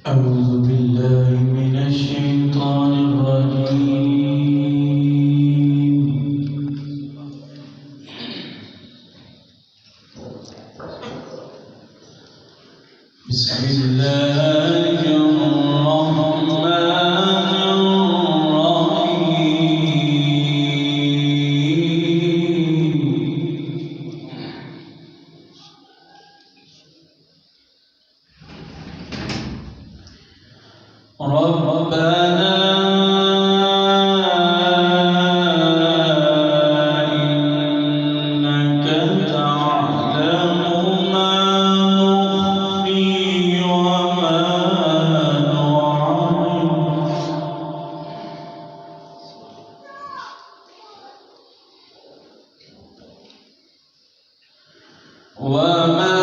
أعوذ بالله من الشيطان الرجيم. بسم الله الرحمن الرحيم. ربنا إنك تعلم ما نخفي وما نعلن وما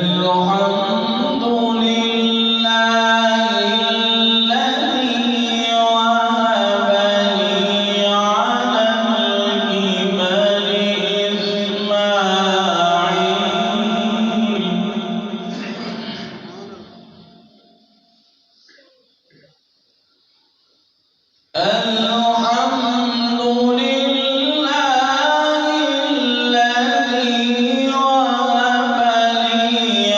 الحمد لله الذي وهب لي على الكبر إسماعيل الحمد لله الذي وهب لي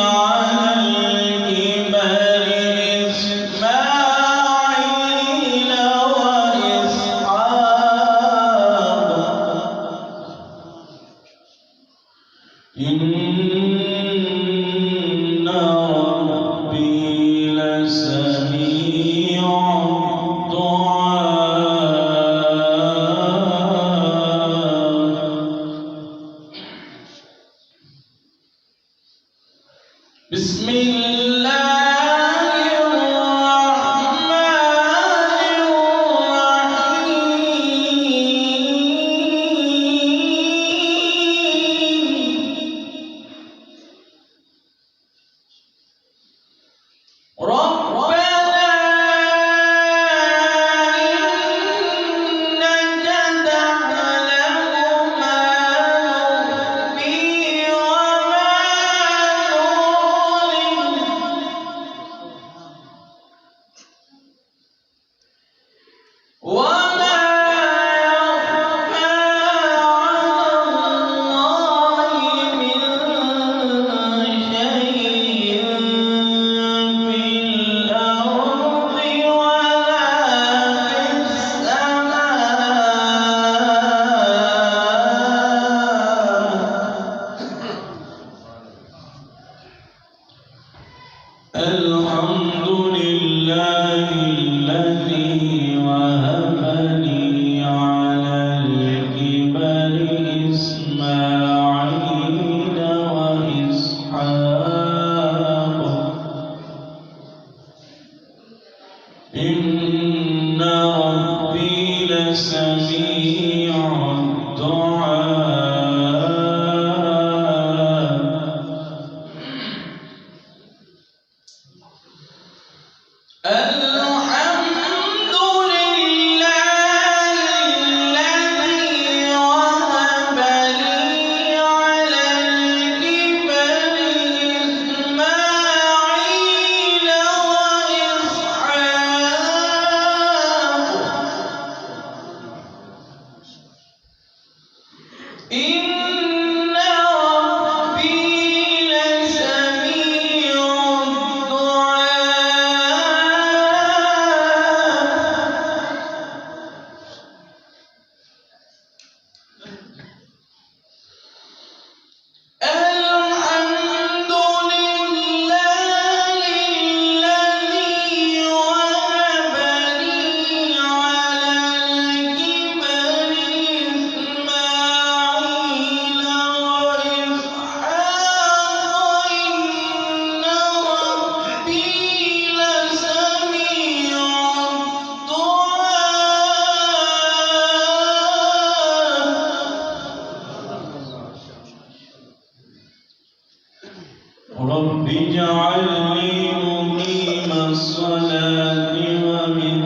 اجعلني مقيم الصلاة ومن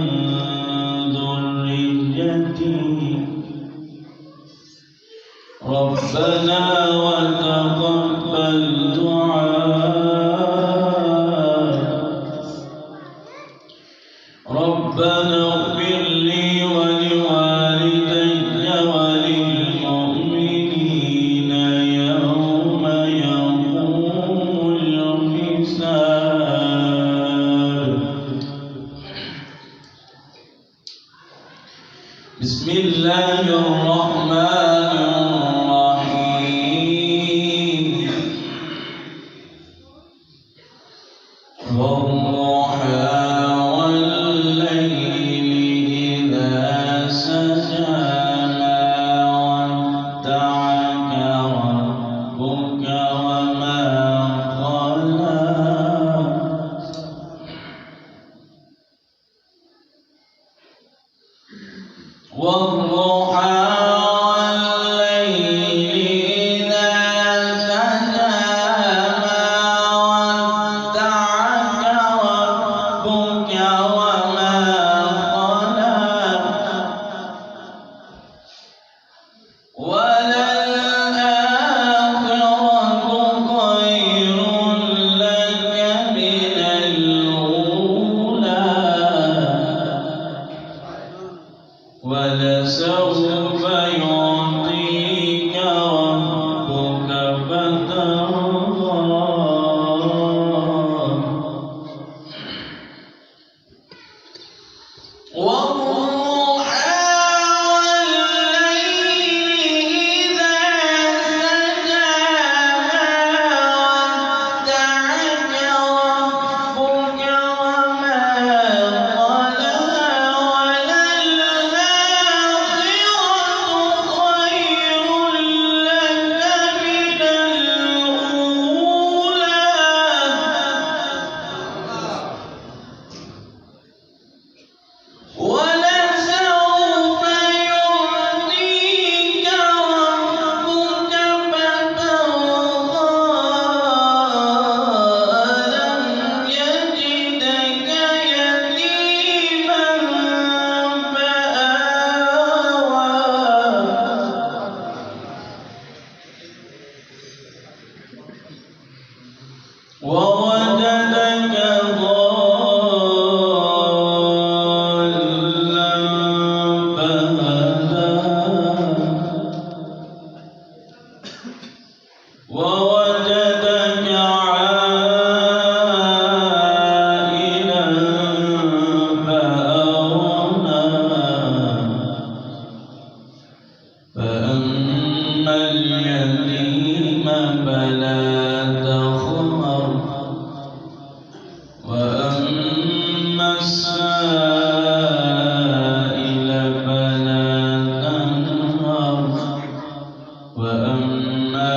ذريتي ربنا وتقبل دعاء ربنا اغفر لي ولوالدي وللمؤمنين يوم يقوم الحساب. بسم الله الرحمن الرحيم. والضحى والليل إذا سجى ما ودعك ربك وما قلى والضحى والليل إذا سجى ما ودعك ربك وما قلى وللآخرة خير لك من الأولى ولسوف يعطيك ربك فترضى والضحى والليل إذا سجى ما ودعك ربك وما قلى وللآخرة ووجدك ضالا فهدى ووجدك عائلا فأغنى فأما اليتيم فلا تقهر وأما السائل فلا تنهر وأما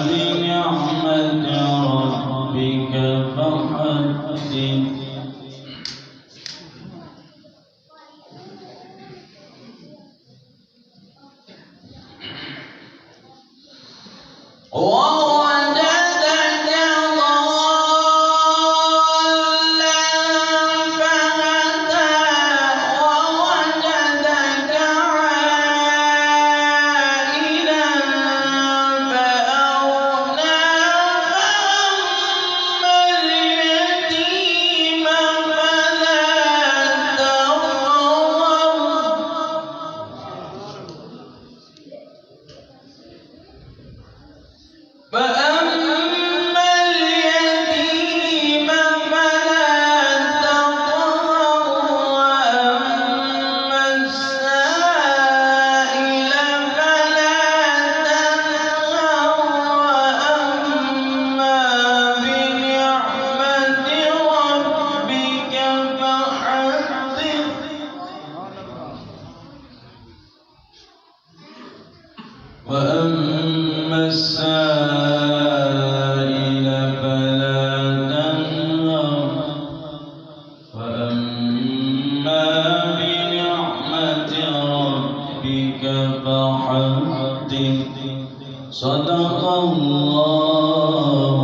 بنعمة ربك فحدث. ووجدك ضالا فهدى ووجدك عائلا فأغنى فأما اليتيم فلا تقهر فأما اليتيم فلا تقهر وأما السائل فلا تنهر وأما بنعمة ربك فحدث. وأما السائل فلا تنهر وأما بنعمة ربك فحدث. صدق الله